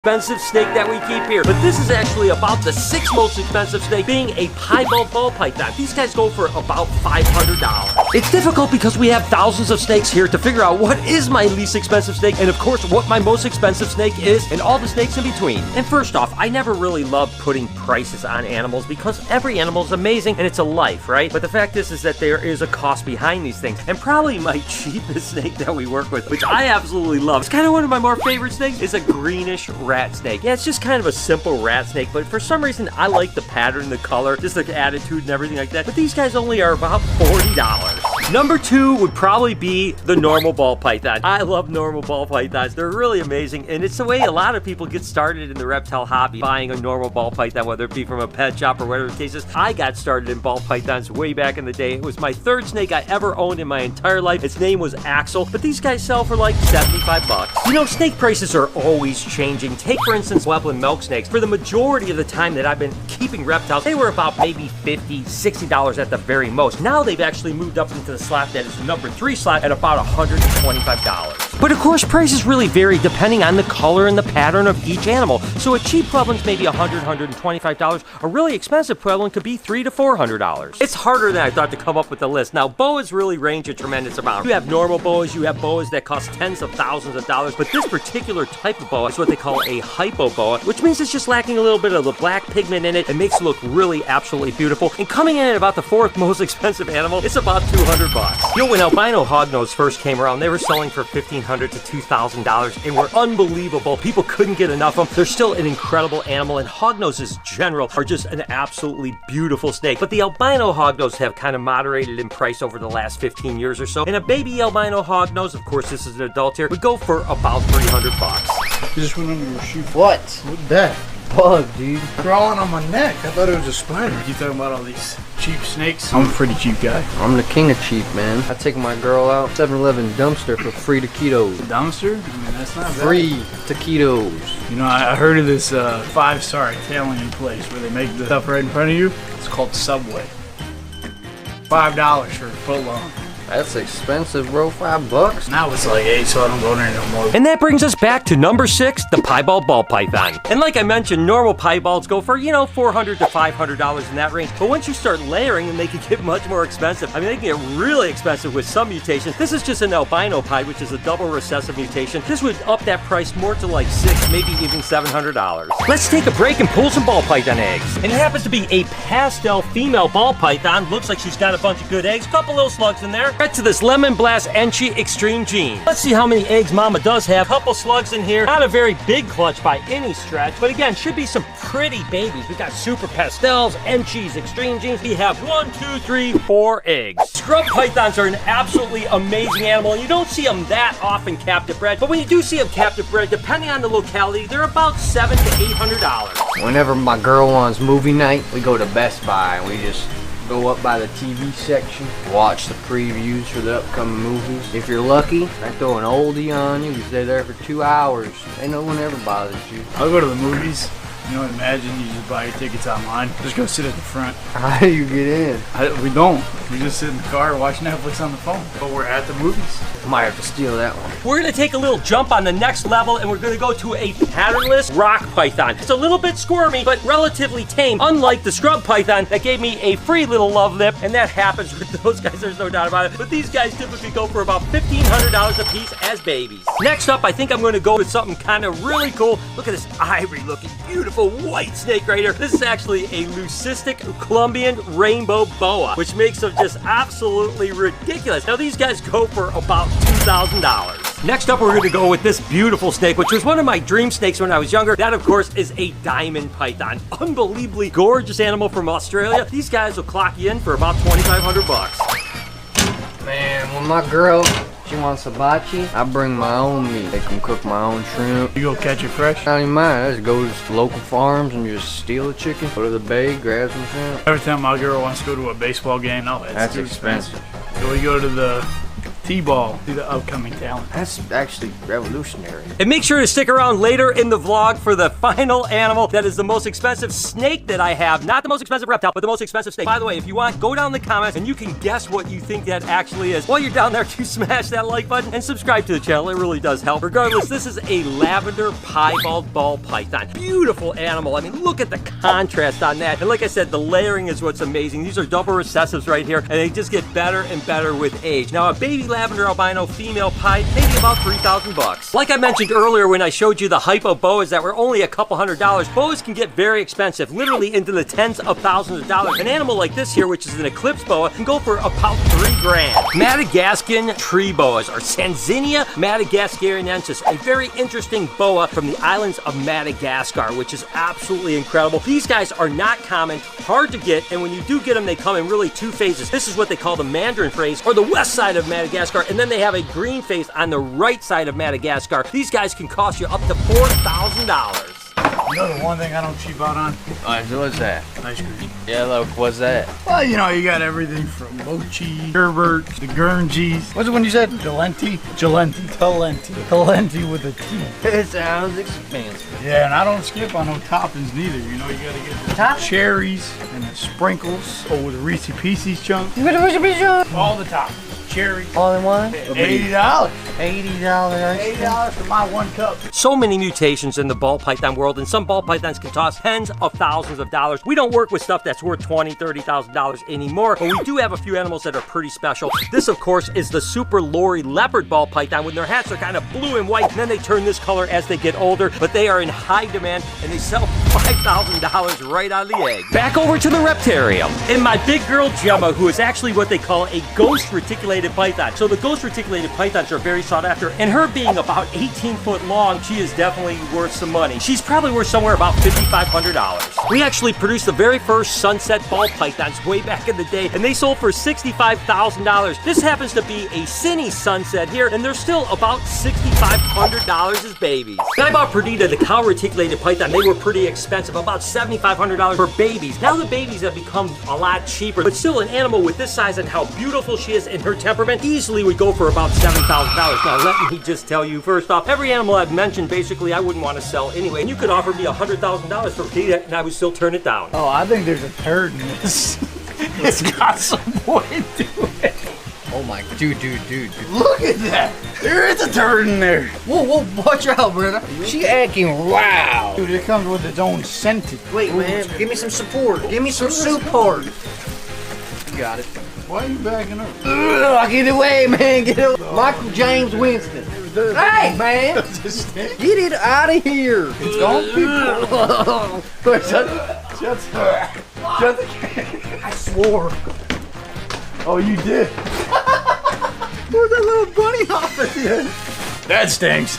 expensive snake that we keep here, but this is actually about the 6th most expensive snake, being a piebald ball python. These guys go for about $500. It's difficult because we have thousands of snakes here to figure out what is my least expensive snake and of course what my most expensive snake is and all the snakes in between. And first off, I never really loved putting prices on animals because every animal is amazing and it's a life, right? But the fact is that there is a cost behind these things, and probably my cheapest snake that we work with, which I absolutely love, it's kind of one of my more favorite snakes, is a greenish rat snake. Yeah, it's just kind of a simple rat snake, but for some reason I like the pattern, the color, just the attitude and everything like that. But these guys only are about $40. Number 2 would probably be the normal ball python. I love normal ball pythons. They're really amazing, and it's the way a lot of people get started in the reptile hobby, buying a normal ball python, whether it be from a pet shop or whatever the case is. I got started in ball pythons way back in the day. It was my 3rd snake I ever owned in my entire life. Its name was Axel, but these guys sell for like 75 bucks. You know, snake prices are always changing. Take, for instance, Weblin milk snakes. For the majority of the time that I've been keeping reptiles, they were about maybe $50, $60 at the very most. Now they've actually moved up into the slot that is the number 3 slot at about $125. But of course, prices really vary depending on the color and the pattern of each animal. So a cheap Pueblin's maybe $100, $125. A really expensive Pueblo could be $300 to $400. It's harder than I thought to come up with a list. Now, boas really range a tremendous amount. You have normal boas, you have boas that cost tens of thousands of dollars, but this particular type of boa is what they call a hypo boa, which means it's just lacking a little bit of the black pigment in it and makes it look really absolutely beautiful. And coming in at about the 4th most expensive animal, it's about $200 bucks. You know, when albino hognose first came around, they were selling for $1,500 to $2,000 and were unbelievable. People couldn't get enough of them. They're still an incredible animal, and hognoses in general are just an absolutely beautiful snake. But the albino hognose have kind of moderated in price over the last 15 years or so. And a baby albino hognose, of course this is an adult here, would go for about $300 bucks. You just went under your shoe. What? What's that? Bug, dude. Crawling on my neck. I thought it was a spider. You talking about all these cheap snakes? I'm a pretty cheap guy. I'm the king of cheap, man. I take my girl out 7-Eleven dumpster for free taquitos. Dumpster? I mean, that's not bad. Free taquitos. You know, I heard of this 5-star Italian place where they make the stuff right in front of you. It's called Subway. $5 for a foot long. That's expensive, bro. $5. Now it's like 8, so I don't go there no more. And that brings us back to number 6, the piebald ball python. And like I mentioned, normal piebalds go for, you know, $400 to $500 in that range. But once you start layering them, they can get much more expensive. I mean, they can get really expensive with some mutations. This is just an albino pied, which is a double recessive mutation. This would up that price more to like $600, maybe even $700. Let's take a break and pull some ball python eggs. And it happens to be a pastel female ball python. Looks like she's got a bunch of good eggs, couple little slugs in there. Right to this Lemon Blast Enchi Extreme Gene. Let's see how many eggs Mama does have. Couple slugs in here. Not a very big clutch by any stretch, but again, should be some pretty babies. We got Super Pastels, Enchis, Extreme Genes. We have 1, 2, 3, 4 eggs. Scrub pythons are an absolutely amazing animal, and you don't see them that often captive bred, but when you do see them captive bred, depending on the locality, they're about $700 to $800. Whenever my girl wants movie night, we go to Best Buy and we just go up by the TV section, watch the previews for the upcoming movies. If you're lucky, I throw an oldie on you. You stay there for 2 hours. Ain't no one ever bothers you. I'll go to the movies. You know, imagine you just buy your tickets online. Just go sit at the front. How do you get in? We don't. We just sit in the car and watch Netflix on the phone. But we're at the movies. Might have to steal that one. We're gonna take a little jump on the next level, and we're gonna go to a patternless rock python. It's a little bit squirmy, but relatively tame, unlike the scrub python that gave me a free little love lip, and that happens with those guys, there's no doubt about it. But these guys typically go for about $1,500 a piece as babies. Next up, I think I'm gonna go with something kind of really cool. Look at this ivory looking, beautiful white snake right here. This is actually a leucistic Colombian rainbow boa, which makes them just absolutely ridiculous. Now these guys go for about $2,000. Next up, we're going to go with this beautiful snake, which was one of my dream snakes when I was younger. That, of course, is a diamond python. Unbelievably gorgeous animal from Australia. These guys will clock you in for about $2,500 bucks. Man, when my girl, she wants hibachi, I bring my own meat. They can cook my own shrimp. You go catch it fresh? Not even mine. I just go to local farms and just steal a chicken, go to the bay, grab some shrimp. Every time my girl wants to go to a baseball game, no, that's expensive. So we go to the T-ball to the upcoming talent. That's actually revolutionary. And make sure to stick around later in the vlog for the final animal that is the most expensive snake that I have. Not the most expensive reptile, but the most expensive snake. By the way, if you want, go down in the comments and you can guess what you think that actually is. While you're down there, do smash that like button and subscribe to the channel. It really does help. Regardless, this is a lavender piebald ball python. Beautiful animal. I mean, look at the contrast on that. And like I said, the layering is what's amazing. These are double recessives right here, and they just get better and better with age. Now, a baby lavender albino female pied, maybe about 3,000 bucks. Like I mentioned earlier when I showed you the hypo boas that were only a couple $100, boas can get very expensive, literally into the tens of thousands of dollars. An animal like this here, which is an eclipse boa, can go for about 3 grand. Madagascan tree boas are Sanzinia madagascariensis, a very interesting boa from the islands of Madagascar, which is absolutely incredible. These guys are not common, hard to get, and when you do get them, they come in really 2 phases. This is what they call the Mandarin phase, or the west side of Madagascar, and then they have a green phase on the right side of Madagascar. These guys can cost you up to $4,000. You know the one thing I don't cheap out on? What's that? Ice cream. Yeah, look, what's that? Well, you know, you got everything from mochi, sherbet, the Guernseys. What's the one you said? Talenti with a T. It sounds expensive. Yeah, and I don't skip on no toppings neither. You know, you gotta get the Top? cherries and the sprinkles. Oh, with the Reese's Pieces chunk. You got a Reese's Pieces? All the toppings. Cherry. All in one? $80. $80 for my 1 cup. So many mutations in the ball python world, and some ball pythons can cost tens of thousands of dollars. We don't work with stuff that's worth $20,000, $30,000 anymore, but we do have a few animals that are pretty special. This, of course, is the super lorry leopard ball python. When their hats are kind of blue and white, and then they turn this color as they get older, but they are in high demand, and they sell $5,000 right out of the egg. Back over to the reptarium. And my big girl Gemma, who is actually what they call a ghost reticulated python. So the ghost reticulated pythons are very sought after, and her being about 18 foot long, she is definitely worth some money. She's probably worth somewhere about $5,500. We actually produced the very first sunset ball pythons way back in the day, and they sold for $65,000. This happens to be a Cine sunset here, and they're still about $6,500 as babies. When I bought Perdita, the cow reticulated python, they were pretty expensive, about $7,500 for babies. Now the babies have become a lot cheaper, but still an animal with this size and how beautiful she is in her temperament easily would go for about $7,000. Now let me just tell you, first off, every animal I've mentioned, basically I wouldn't want to sell anyway. And you could offer me $100,000 for Perdita, and I would still turn it down. Oh, I think there's a turd in this. It's got some weight to it. Oh my, dude. Look at that. There is a turd in there. Whoa, watch out, brother. She acting wow. Dude, it comes with its own scented. Wait, man, give me some support. Give me some support. You got it. Why are you backing up? Ugh, get away, man. Get away. Michael James Winston. Hey, man. Get it out of here. It's gone, people. Shut the I swore. Oh, you did. Where's that little bunny hop at the end? That stinks.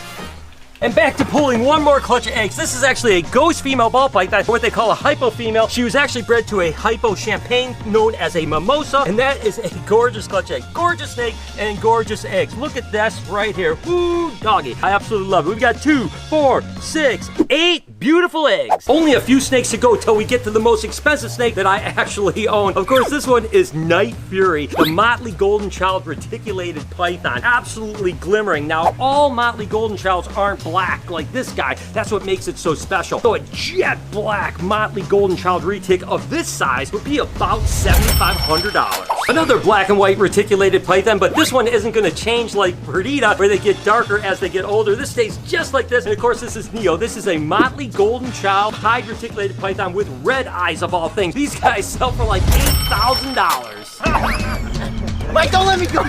And back to pulling one more clutch of eggs. This is actually a ghost female ball python, what they call a hypo female. She was actually bred to a hypo champagne known as a mimosa, and that is a gorgeous clutch egg. Gorgeous snake and gorgeous eggs. Look at this right here. Woo, doggy. I absolutely love it. We've got 2, 4, 6, 8 beautiful eggs. Only a few snakes to go till we get to the most expensive snake that I actually own. Of course, this one is Night Fury, the Motley Golden Child reticulated python. Absolutely glimmering. Now, all Motley Golden Childs aren't black like this guy. That's what makes it so special. So a jet black Motley Golden Child retic of this size would be about $7,500. Another black and white reticulated python, but this one isn't going to change like Perdita, where they get darker as they get older. This stays just like this. And of course, this is Neo. This is a Motley Golden Child high reticulated python with red eyes of all things. These guys sell for like $8,000. Mike, don't let me go.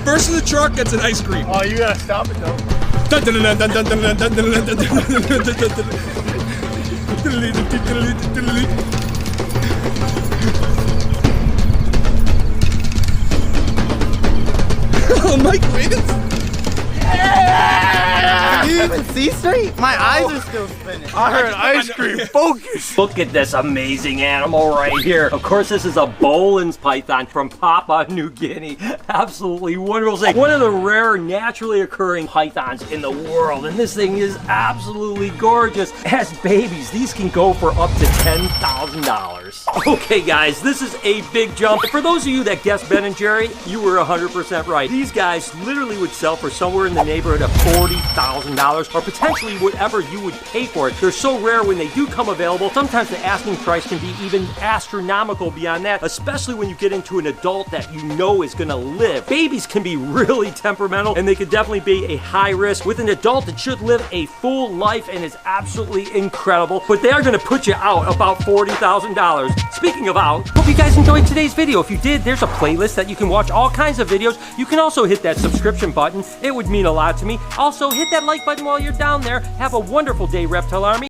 First in the truck gets an ice cream. Oh, you gotta stop it though. Oh, Mike wins. Yeah! Can you even see straight? My eyes are still spinning. I heard ice cream. Focus. Look at this amazing animal right here. Of course, this is a Boelen's python from Papua New Guinea. Absolutely wonderful thing. One of the rare naturally occurring pythons in the world. And this thing is absolutely gorgeous. As babies, these can go for up to $10,000. Okay, guys, this is a big jump. For those of you that guessed Ben and Jerry, you were 100% right. These guys literally would sell for somewhere in the neighborhood of $40,000 or potentially whatever you would pay for it. They're so rare when they do come available. Sometimes the asking price can be even astronomical beyond that, especially when you get into an adult that you know is gonna live. Babies can be really temperamental and they could definitely be a high risk. With an adult that should live a full life and is absolutely incredible, but they are gonna put you out about $40,000. Speaking of out, hope you guys enjoyed today's video. If you did, there's a playlist that you can watch all kinds of videos. You can also hit that subscription button. It would mean a lot to me. Also, hit that like button while you're down there. Have a wonderful day, Reptile Army.